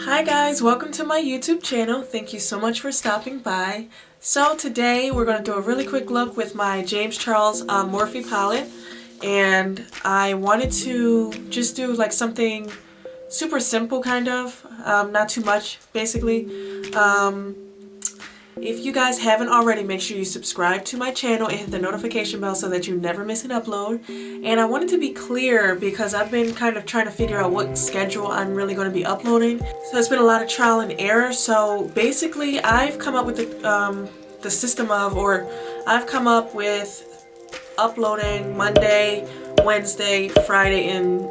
Hi guys, welcome to my YouTube channel. Thank you so much for stopping by. So today we're going to do a really quick look with my James Charles Morphe palette, and I wanted to just do like something super simple kind of, not too much basically. If you guys haven't already, make sure you subscribe to my channel and hit the notification bell so that you never miss an upload. And I wanted to be clear because I've been kind of trying to figure out what schedule I'm really going to be uploading. So it's been a lot of trial and error. So basically I've come up with the system of, or I've come up with uploading Monday, Wednesday, Friday, and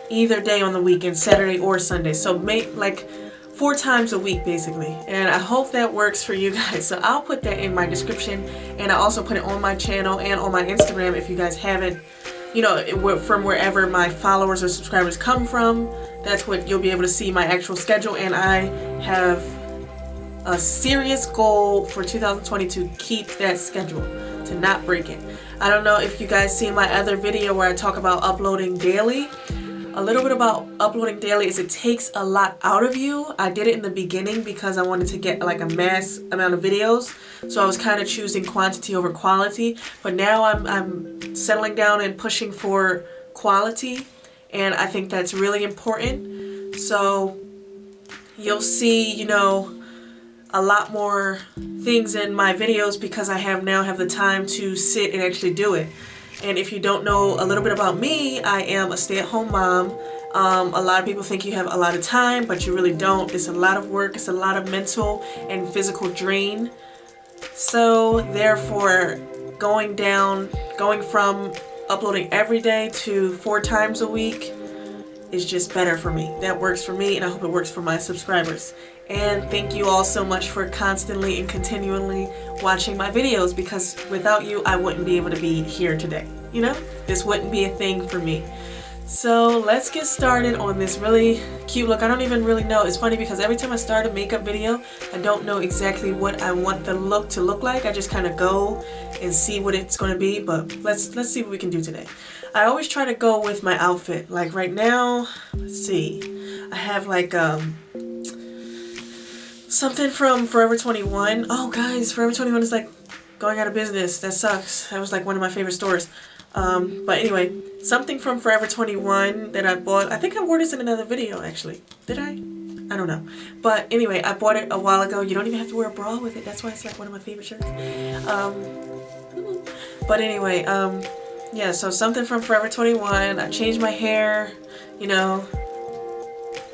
either day on the weekend, Saturday or Sunday. So make like 4 times a week basically, and I hope that works for you guys. So I'll put that in my description, and I also put it on my channel and on my Instagram if you guys haven't, you know, from wherever my followers or subscribers come from. That's what you'll be able to see, my actual schedule. And I have a serious goal for 2020 to keep that schedule, to not break it. I don't know if you guys seen my other video where I talk about uploading daily. A little bit about uploading daily is it takes a lot out of you. I did it in the beginning because I wanted to get like a mass amount of videos, so I was kind of choosing quantity over quality. But now I'm settling down and pushing for quality, and I think that's really important. So you'll see, you know, a lot more things in my videos because I now have the time to sit and actually do it. And if you don't know a little bit about me, I am a stay-at-home mom. A lot of people think you have a lot of time, but you really don't. It's a lot of work. It's a lot of mental and physical drain. So therefore, going from uploading every day to 4 times a week is just better for me. That works for me, and I hope it works for my subscribers. And thank you all so much for constantly and continually watching my videos, because without you I wouldn't be able to be here today. You know, this wouldn't be a thing for me. So let's get started on this really cute look. I don't even really know. It's funny because every time I start a makeup video, I don't know exactly what I want the look to look like. I just kind of go and see what it's going to be. But let's see what we can do today. I always try to go with my outfit. Like right now, let's see. I have like something from Forever 21. Oh guys, Forever 21 is like going out of business. That sucks. That was like one of my favorite stores. But anyway, something from Forever 21 that I bought. I think I wore this in another video actually. Did I? I don't know. But anyway, I bought it a while ago. You don't even have to wear a bra with it. That's why it's like one of my favorite shirts. But anyway, yeah, so something from Forever 21. I changed my hair, you know.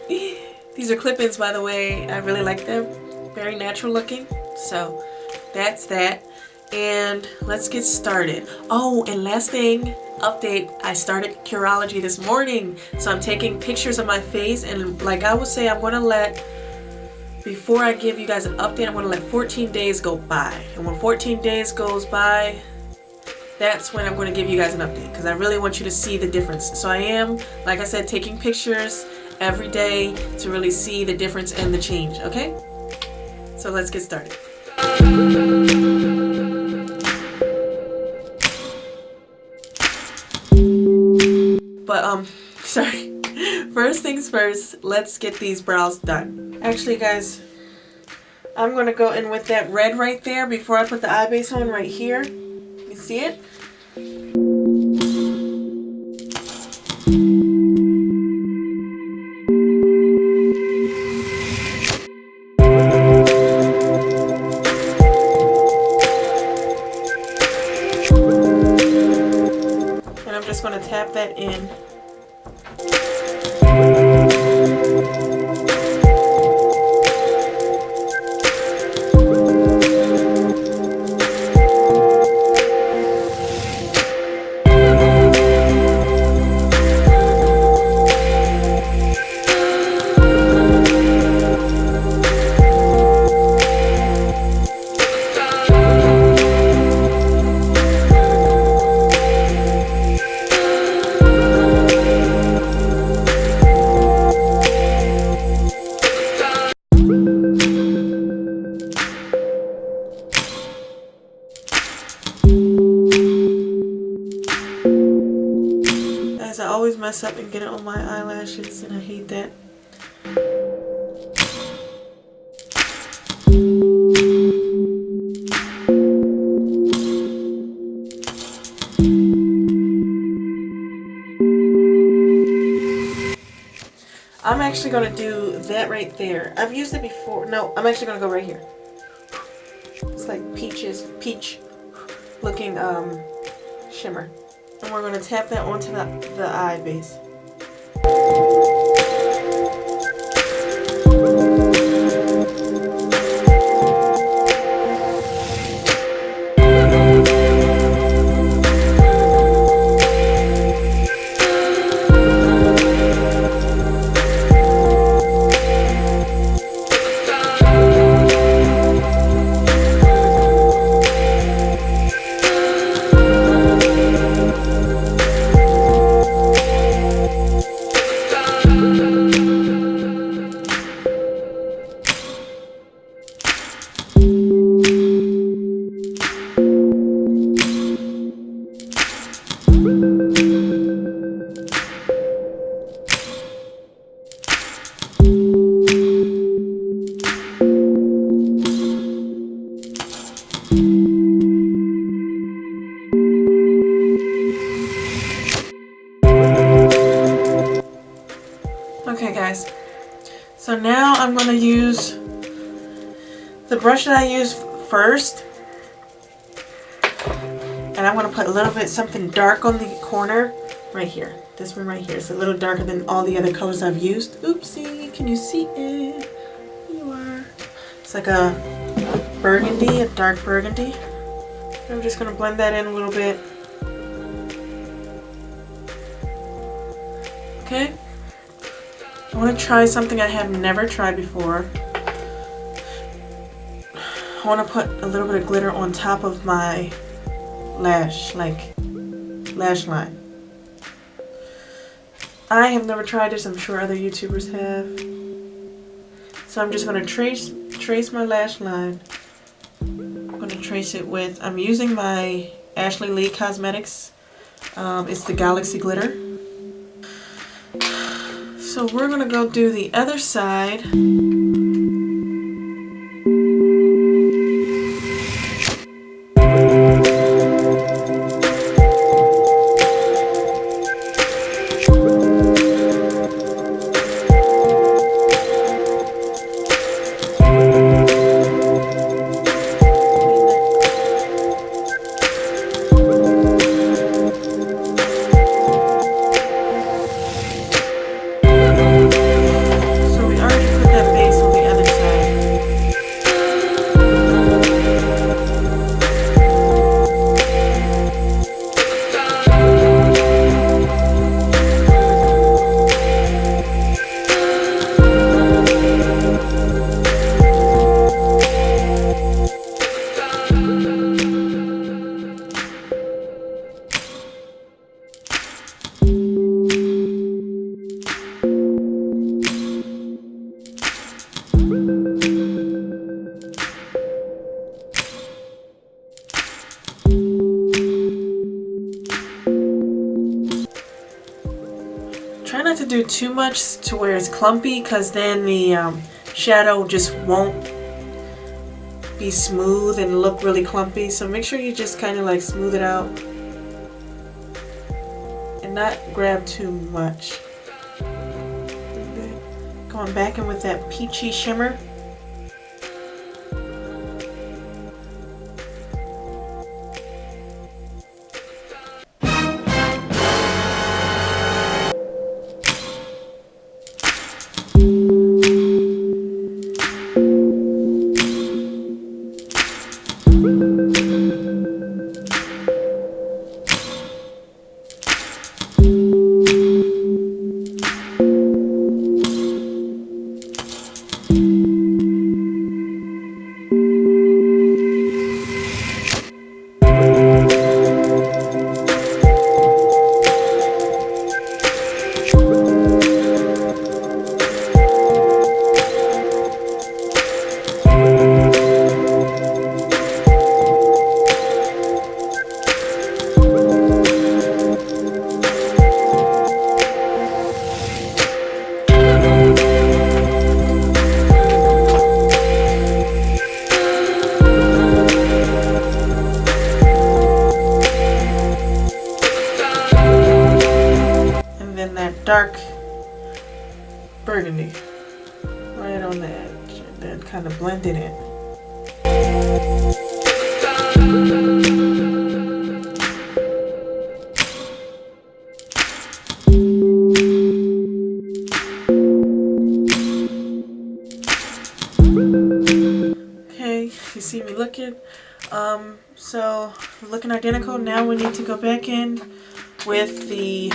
These are clip-ins, by the way. I really like them. Very natural looking. So that's that. And let's get started. Oh, and last thing, update. I started Curology this morning. So I'm taking pictures of my face, and like I would say, I'm going to let, before I give you guys an update, I'm going to let 14 days go by. And when 14 days goes by, that's when I'm going to give you guys an update, because I really want you to see the difference. So I am, like I said, taking pictures every day to really see the difference and the change, okay? So let's get started. But sorry. First things first, let's get these brows done. Actually guys, I'm gonna go in with that red right there before I put the eye base on right here. You see it? And I'm just going to tap that in. I always mess up and get it on my eyelashes, and I hate that. I'm actually going to do that right there. I've used it before. No, I'm actually going to go right here. It's like peach looking shimmer. And we're going to tap that onto the eye base. Okay guys, so now I'm going to use the brush that I used first, and I'm going to put a little bit something dark on the corner right here. This one right here is a little darker than all the other colors I've used. Oopsie, can you see it? Here you are. It's like a burgundy, a dark burgundy. I'm just going to blend that in a little bit. Okay. I want to try something I have never tried before. I want to put a little bit of glitter on top of my lash line. I have never tried this. I'm sure other YouTubers have. So I'm just going to trace my lash line. I'm going to trace it with, I'm using my Ashley Lee Cosmetics. It's the Galaxy Glitter. So we're going to go do the other side. Try not to do too much to where it's clumpy, because then the shadow just won't be smooth and look really clumpy. So make sure you just kind of like smooth it out and not grab too much. Going back in with that peachy shimmer. right on the edge and then kind of blend it in. Okay, you see me looking. So looking identical. Now we need to go back in with the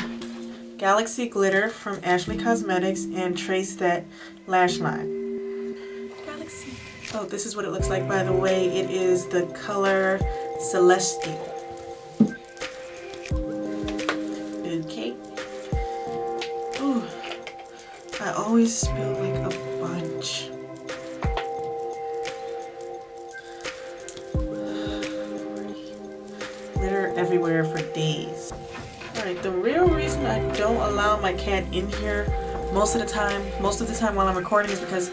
Galaxy Glitter from Ashley Cosmetics and trace that lash line. Galaxy. Oh, this is what it looks like, by the way. It is the color Celestial. Okay. Ooh, I always spill like a bunch. Glitter everywhere for days. Alright, the real reason I don't allow my cat in here most of the time while I'm recording is because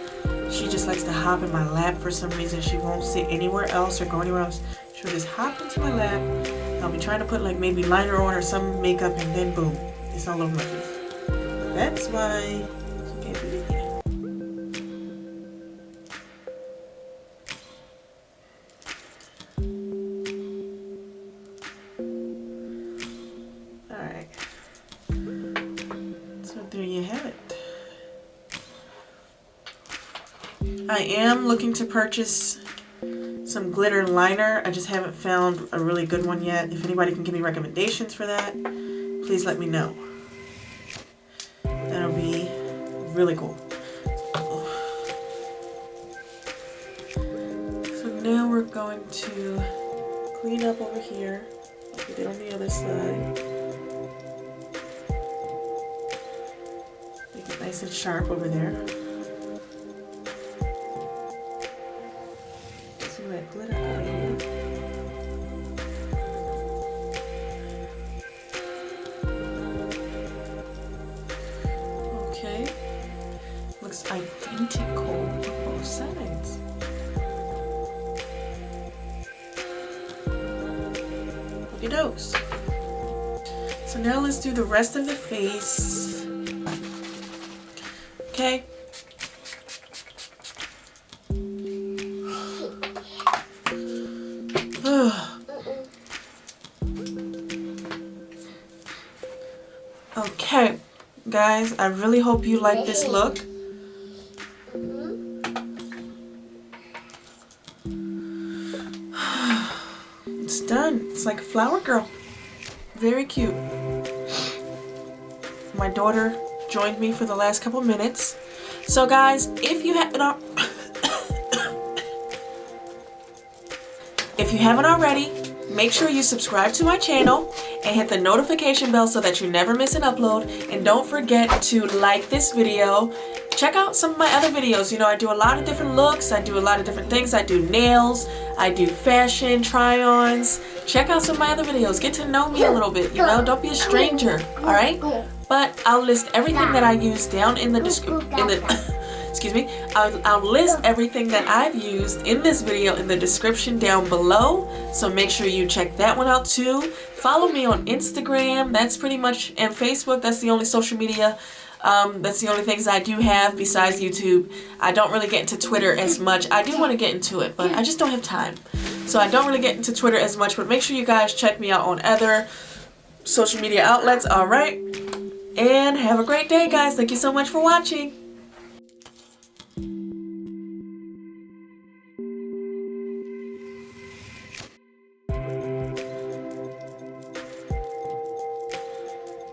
she just likes to hop in my lap for some reason. She won't sit anywhere else or go anywhere else. She'll just hop into my lap. I'll be trying to put like maybe liner on or some makeup and then boom, it's all over my face. That's why she can't do it yet. Alright. So there you have it. I am looking to purchase some glitter liner. I just haven't found a really good one yet. If anybody can give me recommendations for that, please let me know. That'll be really cool. So now we're going to clean up over here like we did on the other side. Make it nice and sharp over there. That glitter out of here. Okay, looks identical on both sides. Look at those. So now let's do the rest of the face. Okay. Okay, guys, I really hope you like this look. It's done. It's like a flower girl. Very cute. My daughter joined me for the last couple minutes. So guys, if you haven't already, make sure you subscribe to my channel and hit the notification bell so that you never miss an upload. And don't forget to like this video. Check out some of my other videos. You know, I do a lot of different looks. I do a lot of different things. I do nails. I do fashion try-ons. Check out some of my other videos. Get to know me a little bit, you know. Don't be a stranger, all right? But I'll list everything that I use down in the excuse me, I'll list everything that I've used in this video in the description down below, so make sure you check that one out too. Follow me on Instagram, that's pretty much, and Facebook. That's the only social media, that's the only things I do have besides YouTube. I don't really get into Twitter as much. I do want to get into it, but I just don't have time. So I don't really get into Twitter as much, but make sure you guys check me out on other social media outlets, alright? And have a great day, guys. Thank you so much for watching.